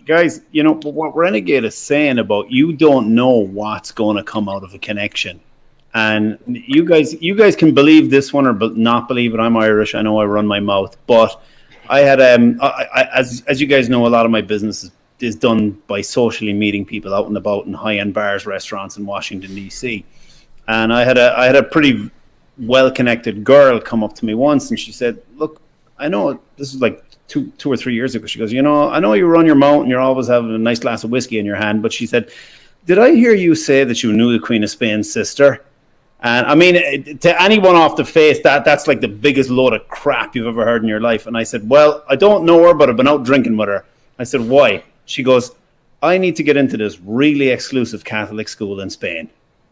guys, you know what Renegade is saying about you don't know what's going to come out of a connection. And you guys can believe this one or not believe it. I'm Irish. I know I run my mouth, but I had as you guys know, a lot of my business is done by socially meeting people out and about in high end bars, restaurants in Washington D.C. And I had a pretty well connected girl come up to me once, and she said, "Look, I know this is like two or 3 years ago." She goes, "You know, I know you run your mouth and you're always having a nice glass of whiskey in your hand," but she said, "Did I hear you say that you knew the Queen of Spain's sister?" And I mean, to anyone off the face, that's like the biggest load of crap you've ever heard in your life. And I said, "Well, I don't know her, but I've been out drinking with her." I said, "Why?" She goes, "I need to get into this really exclusive Catholic school in Spain."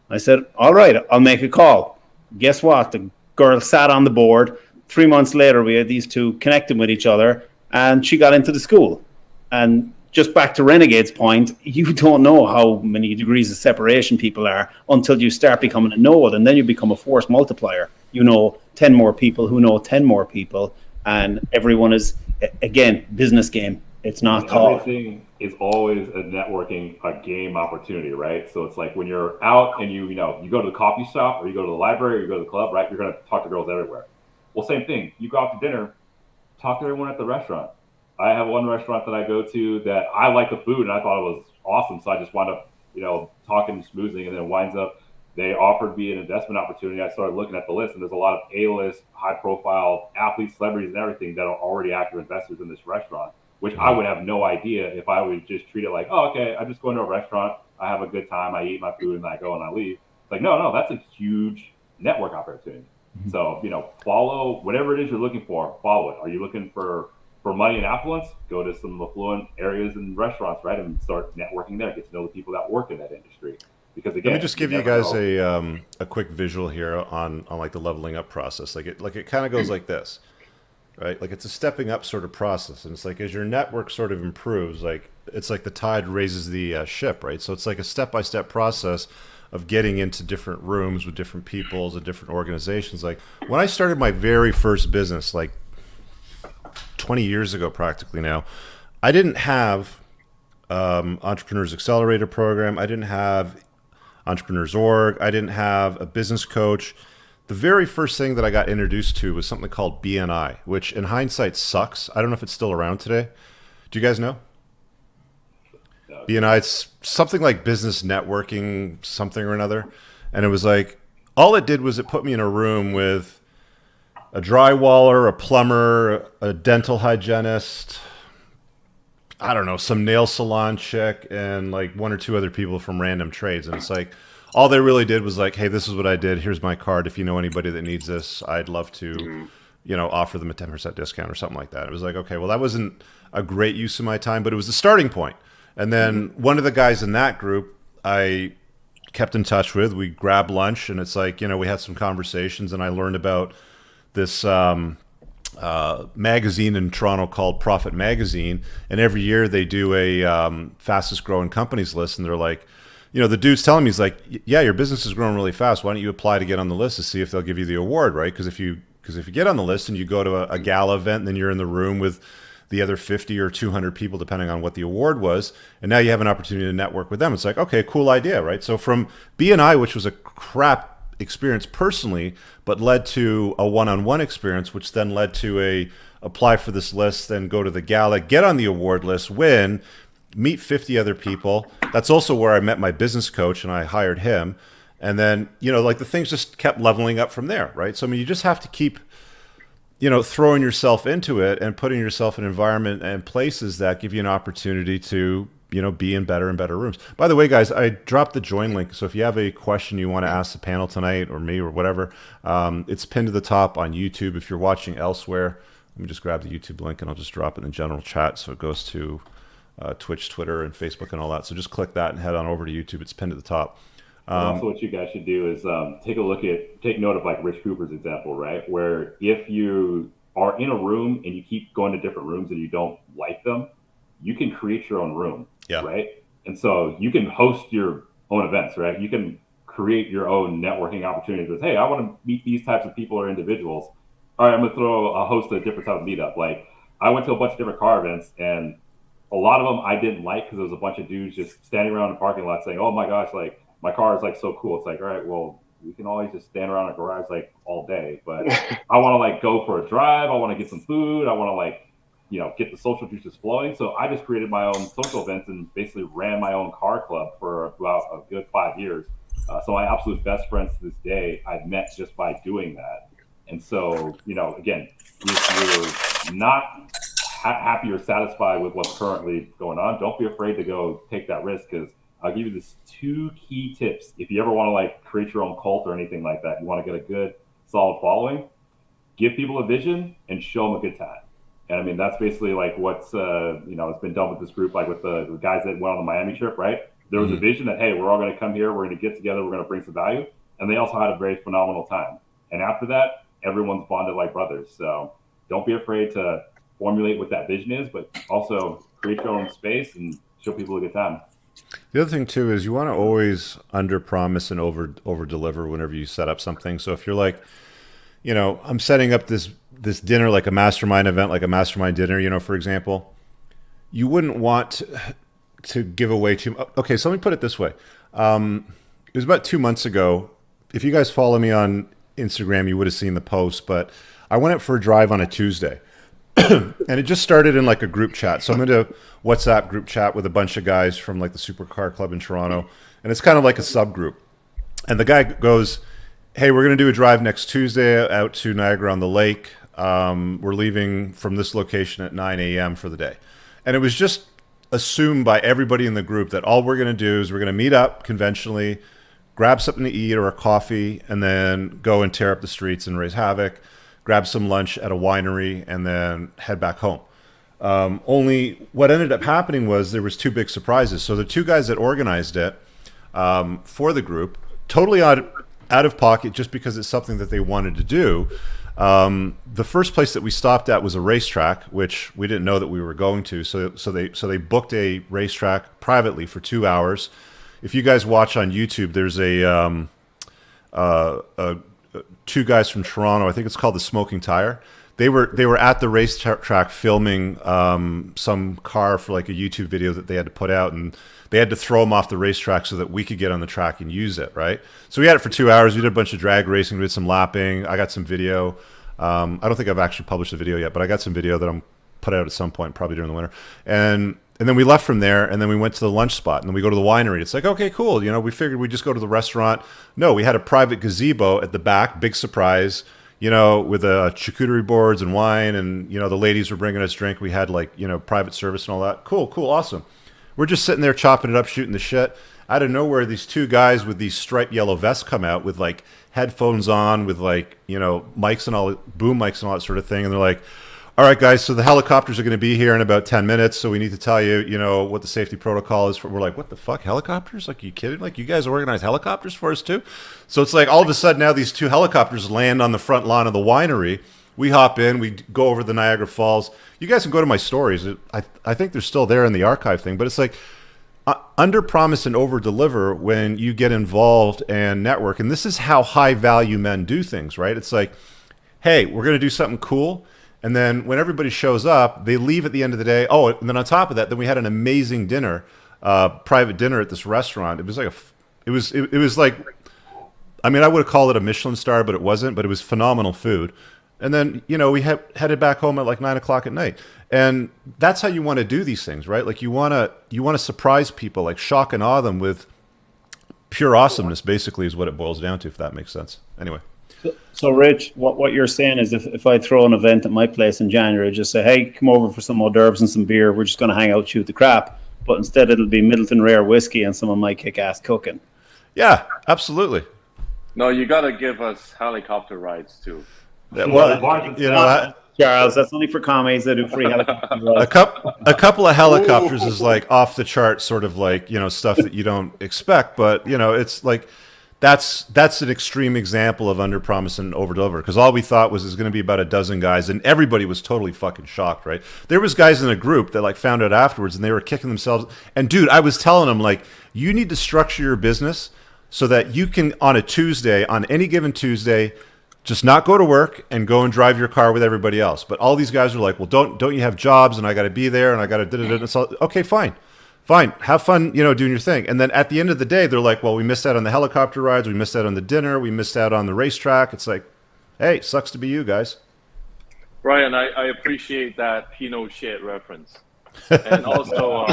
I said, "All right, I'll make a call." Guess what? The girl sat on the board. 3 months later, we had these two connecting with each other, and she got into the school. And just back to Renegade's point, you don't know how many degrees of separation people are until you start becoming a node, and then you become a force multiplier. You know 10 more people who know 10 more people, and everyone is, again, business game. It's not talk. Everything is always a game opportunity, right? So it's like when you're out and you go to the coffee shop or you go to the library or you go to the club, right? You're going to talk to girls everywhere. Well, same thing. You go out to dinner, talk to everyone at the restaurant. I have one restaurant that I go to that I like the food and I thought it was awesome. So I just wound up, talking and schmoozing, and then it winds up they offered me an investment opportunity. I started looking at the list, and there's a lot of A-list, high-profile athletes, celebrities, and everything that are already active investors in this restaurant, which I would have no idea if I would just treat it like, oh, okay, I'm just going to a restaurant. I have a good time. I eat my food, and I go and I leave. It's like, no, that's a huge network opportunity. So, follow whatever it is you're looking for, follow it. Are you looking for money and affluence? Go to some affluent areas and restaurants, right? And start networking there. Get to know the people that work in that industry. Because again, let me just give you guys a quick visual here on like the leveling up process. Like it kind of goes like this, right? Like it's a stepping up sort of process, and it's like as your network sort of improves, like it's like the tide raises the ship, right? So it's like a step-by-step process of getting into different rooms with different peoples and different organizations. Like when I started my very first business, like 20 years ago practically now, I didn't have Entrepreneurs Accelerator program. I didn't have Entrepreneurs Org. I didn't have a business coach. The very first thing that I got introduced to was something called BNI, which in hindsight sucks. I don't know if it's still around today. Do you guys know? BNI, it's something like business networking, something or another. And it was like, all it did was it put me in a room with a drywaller, a plumber, a dental hygienist, I don't know, some nail salon chick, and like one or two other people from random trades. And it's like, all they really did was like, hey, this is what I did. Here's my card. If you know anybody that needs this, I'd love to, offer them a 10% discount or something like that. It was like, okay, well, that wasn't a great use of my time, but it was the starting point. And then one of the guys in that group I kept in touch with, we grabbed lunch, and it's like, we had some conversations, and I learned about this magazine in Toronto called Profit Magazine, and every year they do a fastest growing companies list, and they're like, the dude's telling me, he's like, yeah, your business is growing really fast. Why don't you apply to get on the list to see if they'll give you the award, right? Because if you get on the list and you go to a gala event, and then you're in the room with the other 50 or 200 people, depending on what the award was, and now you have an opportunity to network with them. It's like, okay, cool idea, right? So from BNI, which was a crap experience personally, but led to a one-on-one experience, which then led to apply for this list, then go to the gala, get on the award list, win, meet 50 other people. That's also where I met my business coach, and I hired him. And then, like the things just kept leveling up from there, right? So, I mean, you just have to keep, throwing yourself into it and putting yourself in environment and places that give you an opportunity to, be in better and better rooms. By the way, guys, I dropped the join link. So if you have a question you want to ask the panel tonight or me or whatever, it's pinned to the top on YouTube. If you're watching elsewhere, let me just grab the YouTube link and I'll just drop it in the general chat. So it goes to Twitch, Twitter, and Facebook and all that. So just click that and head on over to YouTube. It's pinned to the top. Also, what you guys should do is take note of like Rich Cooper's example, right? Where if you are in a room and you keep going to different rooms and you don't like them, you can create your own room, right? And so you can host your own events, right? You can create your own networking opportunities with, hey, I want to meet these types of people or individuals. All right, I'm going to host a different type of meetup. Like I went to a bunch of different car events, and A lot of them I didn't like because there was a bunch of dudes just standing around the parking lot saying, "Oh my gosh, like my car is like so cool." It's like, all right, well, we can always just stand around a garage like all day, but I want to like go for a drive. I want to get some food. I want to like, get the social juices flowing. So I just created my own social events and basically ran my own car club for about a good 5 years. So my absolute best friends to this day, I've met just by doing that. And so, again, if you're not happy or satisfied with what's currently going on, don't be afraid to go take that risk, because I'll give you this 2 key tips. If you ever want to like create your own cult or anything like that, you want to get a good solid following, give people a vision and show them a good time. And I mean, that's basically like what's, it's been done with this group, like with the guys that went on the Miami trip, right? There was a vision that, hey, we're all going to come here. We're going to get together. We're going to bring some value. And they also had a very phenomenal time. And after that, everyone's bonded like brothers. So don't be afraid to formulate what that vision is, but also create your own space and show people a good time. The other thing too is you want to always under promise and over deliver whenever you set up something. So if you're like, I'm setting up this dinner, like a mastermind event, like a mastermind dinner, for example, you wouldn't want to give away too much. Okay, so let me put it this way. It was about 2 months ago. If you guys follow me on Instagram, you would have seen the post, but I went out for a drive on a Tuesday. And it just started in like a group chat. So I'm in a WhatsApp group chat with a bunch of guys from like the Supercar Club in Toronto. And it's kind of like a subgroup. And the guy goes, "Hey, we're going to do a drive next Tuesday out to Niagara on the Lake. We're leaving from this location at 9 a.m. for the day." And it was just assumed by everybody in the group that all we're going to do is we're going to meet up conventionally, grab something to eat or a coffee, and then go and tear up the streets and raise havoc, grab some lunch at a winery, and then head back home. Only what ended up happening was there was 2 big surprises. So the 2 guys that organized it for the group, totally out of pocket just because it's something that they wanted to do. The first place that we stopped at was a racetrack, which we didn't know that we were going to. So they booked a racetrack privately for 2 hours. If you guys watch on YouTube, there's a 2 guys from Toronto. I think it's called the Smoking Tire. They were at the racetrack filming some car for like a YouTube video that they had to put out, and they had to throw them off the racetrack so that we could get on the track and use it, right? So we had it for 2 hours. We did a bunch of drag racing. We did some lapping. I got some video. I don't think I've actually published the video yet, but I got some video that I'm put out at some point, probably during the winter. And then we left from there, and then we went to the lunch spot, and then we go to the winery. It's like, okay, cool. We figured we'd just go to the restaurant. No, we had a private gazebo at the back, big surprise, with charcuterie boards and wine, and, the ladies were bringing us drink. We had like, private service and all that. Cool, awesome. We're just sitting there chopping it up, shooting the shit. Out of nowhere, these 2 guys with these striped yellow vests come out with like headphones on, with like, mics and all, boom mics and all that sort of thing. And they're like, "All right, guys, so the helicopters are going to be here in about 10 minutes. So we need to tell you, what the safety protocol is." We're like, "What the fuck, helicopters? Like, you kidding? Like, you guys organize helicopters for us too?" So it's like all of a sudden now these 2 helicopters land on the front lawn of the winery. We hop in, we go over the Niagara Falls. You guys can go to my stories. I think they're still there in the archive thing, but it's like under promise and over deliver when you get involved and network. And this is how high value men do things, right? It's like, hey, we're going to do something cool. And then when everybody shows up, they leave at the end of the day. Oh, and then on top of that, then we had an amazing dinner, private dinner at this restaurant. It was like it was like, I mean, I would have called it a Michelin star, but it wasn't. But it was phenomenal food. And then, we headed back home at like 9 o'clock at night. And that's how you want to do these things, right? Like you want to surprise people, like shock and awe them with pure awesomeness, basically, is what it boils down to, if that makes sense. Anyway. So Rich, what you're saying is if I throw an event at my place in January, just say, "Hey, come over for some hors d'oeuvres and some beer. We're just going to hang out, shoot the crap." But instead it'll be Middleton Rare whiskey and some of my kick-ass cooking. Yeah, absolutely. No, you got to give us helicopter rides too. Yeah, well, Charles, that's only for commies that do free helicopter rides. A couple of helicopters is like off the chart, sort of like, stuff that you don't expect. But, it's like that's an extreme example of under promise and over deliver, because all we thought was going to be about a dozen guys, and everybody was totally fucking shocked, right? There was guys in a group that like found out afterwards, and they were kicking themselves. And dude, I was telling them, like, you need to structure your business so that you can, on any given Tuesday, just not go to work and go and drive your car with everybody else. But all these guys are like, well, don't you have jobs, and I got to be there, and I got to da-da-da. So, okay, fine, have fun, doing your thing. And then at the end of the day, they're like, well, we missed out on the helicopter rides, we missed out on the dinner, we missed out on the racetrack. It's like, hey, sucks to be you guys. Ryan, I appreciate that Pinochet reference, and also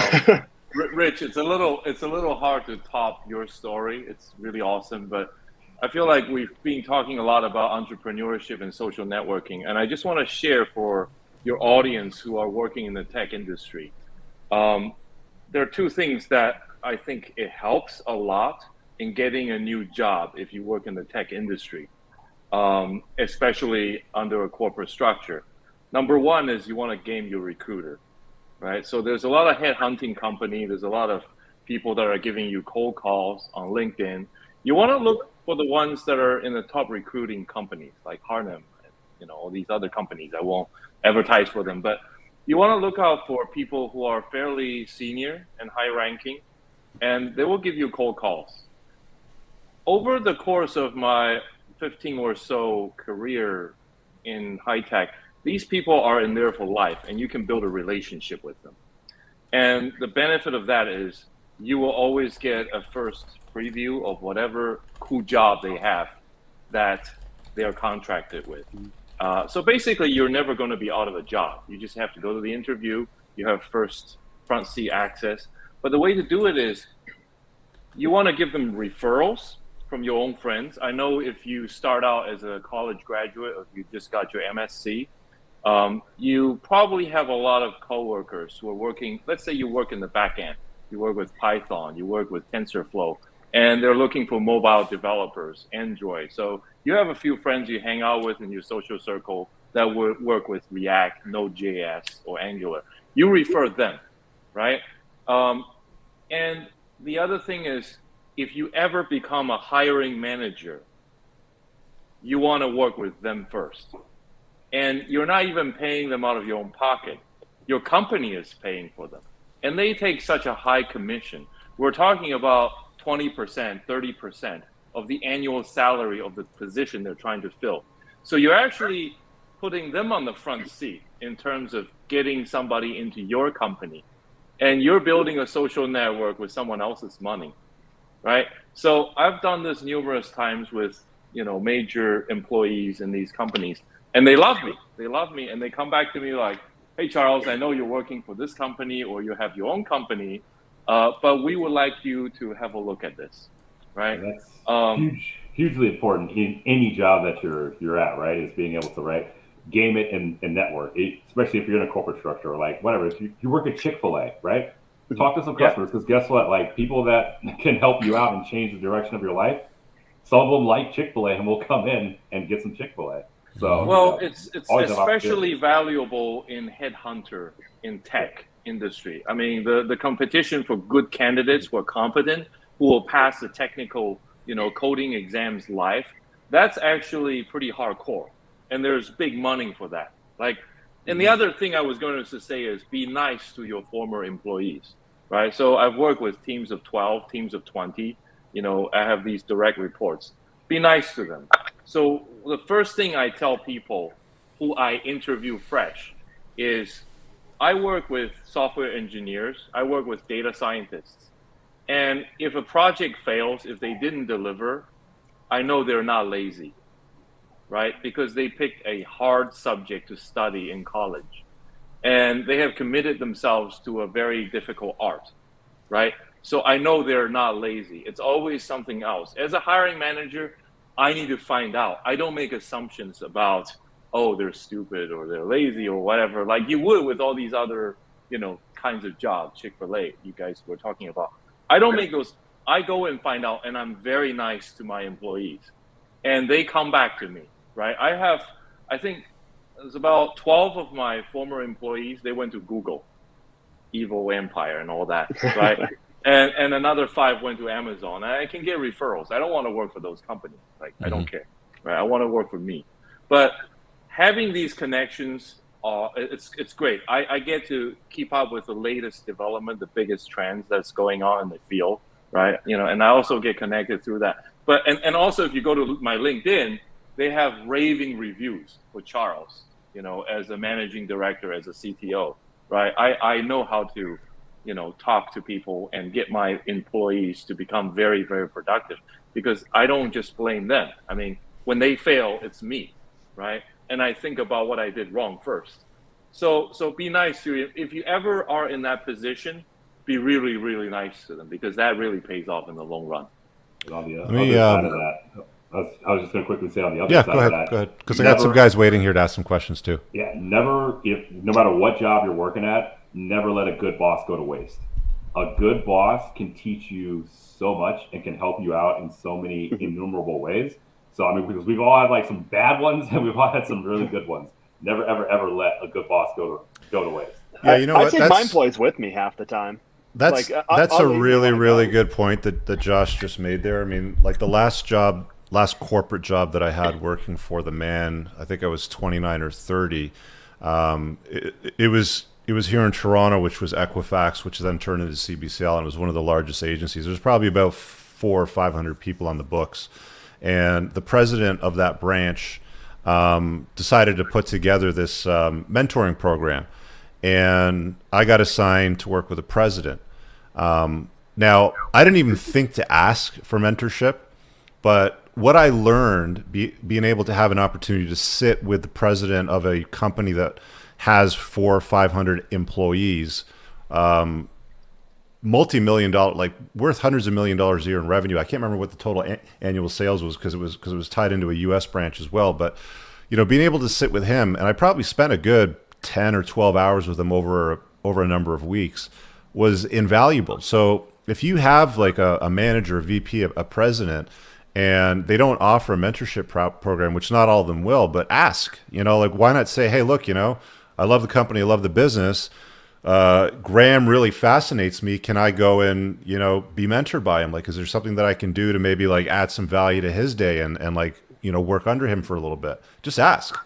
Rich. It's a little hard to top your story. It's really awesome, but I feel like we've been talking a lot about entrepreneurship and social networking, and I just want to share for your audience who are working in the tech industry. There are two things that I think it helps a lot in getting a new job if you work in the tech industry, especially under a corporate structure. Number one is you want to game your recruiter, right? So there's a lot of headhunting company. There's a lot of people that are giving you cold calls on LinkedIn. You want to look for the ones that are in the top recruiting companies like Harnum, all these other companies. I won't advertise for them, but you want to look out for people who are fairly senior and high ranking, and they will give you cold calls. Over the course of my 15 or so career in high tech, these people are in there for life, and you can build a relationship with them. And the benefit of that is you will always get a first preview of whatever cool job they have that they are contracted with. So basically, you're never going to be out of a job. You just have to go to the interview. You have front seat access. But the way to do it is you want to give them referrals from your own friends. I know if you start out as a college graduate, or if you just got your MSc, you probably have a lot of coworkers who are working. Let's say you work in the back end. You work with Python, you work with TensorFlow, and they're looking for mobile developers, Android. So you have a few friends you hang out with in your social circle that would work with React, Node.js, or Angular. You refer them, right? And the other thing is, if you ever become a hiring manager, you want to work with them first. And you're not even paying them out of your own pocket. Your company is paying for them. And they take such a high commission. We're talking about 20%, 30% of the annual salary of the position they're trying to fill. So you're actually putting them on the front seat in terms of getting somebody into your company. And you're building a social network with someone else's money, right? So I've done this numerous times with, major employees in these companies, and they love me. They love me, and they come back to me like, hey, Charles, I know you're working for this company or you have your own company, but we would like you to have a look at this, right? And that's hugely important in any job that you're at, right? Is being able to game it and network, especially if you're in a corporate structure or whatever. If you work at Chick-fil-A, right? Talk to some customers, because guess what? People that can help you out and change the direction of your life, some of them like Chick-fil-A and will come in and get some Chick-fil-A. So, well, it's especially valuable in headhunter in tech industry. I mean, the competition for good candidates who are competent, who will pass the technical, coding exams live, that's actually pretty hardcore. And there's big money for that. And the other thing I was going to say is be nice to your former employees, right? So I've worked with teams of 12, teams of 20, I have these direct reports. Be nice to them. So the first thing I tell people who I interview fresh is I work with software engineers, I work with data scientists. And if a project fails, if they didn't deliver, I know they're not lazy, right? Because they picked a hard subject to study in college. And they have committed themselves to a very difficult art, right? So I know they're not lazy. It's always something else. As a hiring manager, I need to find out. I don't make assumptions about, oh, they're stupid or they're lazy or whatever, like you would with all these other, kinds of jobs, Chick-fil-A, you guys were talking about. I don't make those. I go and find out, and I'm very nice to my employees. And they come back to me, right? I think there's about 12 of my former employees, they went to Google, evil empire and all that, right? And another 5 went to Amazon. I can get referrals. I don't want to work for those companies. I don't care, right? I want to work for me. But having these connections, it's great. I get to keep up with the latest development, the biggest trends that's going on in the field, right? And I also get connected through that. But and also, if you go to my LinkedIn, they have raving reviews for Charles, you know, as a managing director, as a CTO, right? I know how to, you know, talk to people and get my employees to become very, very productive, because I don't just blame them. I mean, when they fail, it's me, right? And I think about what I did wrong first. So be nice to, if you ever are in that position, be really, really nice to them, because that really pays off in the long run. On the other side of that, I was just going to quickly say on the other side go ahead, of that. Go ahead, because I got some guys waiting here to ask some questions too. Yeah, no matter what job you're working at, never let a good boss go to waste. A good boss can teach you so much and can help you out in so many innumerable ways. So, I mean, because we've all had like some bad ones and we've all had some really good ones. Never, ever, ever let a good boss go to waste. Yeah, you know what? I take my employees with me half the time. That's a really good point that Josh just made there. I mean, like the last corporate job that I had working for the Man, I think I was 29 or 30. It was here in Toronto, which was Equifax, which then turned into CBCL, and it was one of the largest agencies. There's probably about 400 or 500 people on the books, and the president of that branch decided to put together this mentoring program. And I got assigned to work with the president. Now, I didn't even think to ask for mentorship, but what I learned, being able to have an opportunity to sit with the president of a company that has 400 or 500 employees, multi-million dollar, like worth hundreds of $millions a year in revenue. I can't remember what the total annual sales was because it was tied into a U.S. branch as well. But you know, being able to sit with him, and I probably spent a good 10 or 12 hours with them over a number of weeks, was invaluable. So if you have like a manager, a VP, a president, and they don't offer a mentorship program, which not all of them will, but ask, you know, like why not say, hey, look, you know, I love the company, I love the business. Graham really fascinates me. Can I go and, you know, be mentored by him? Like, is there something that I can do to maybe like add some value to his day and like, you know, work under him for a little bit? Just ask.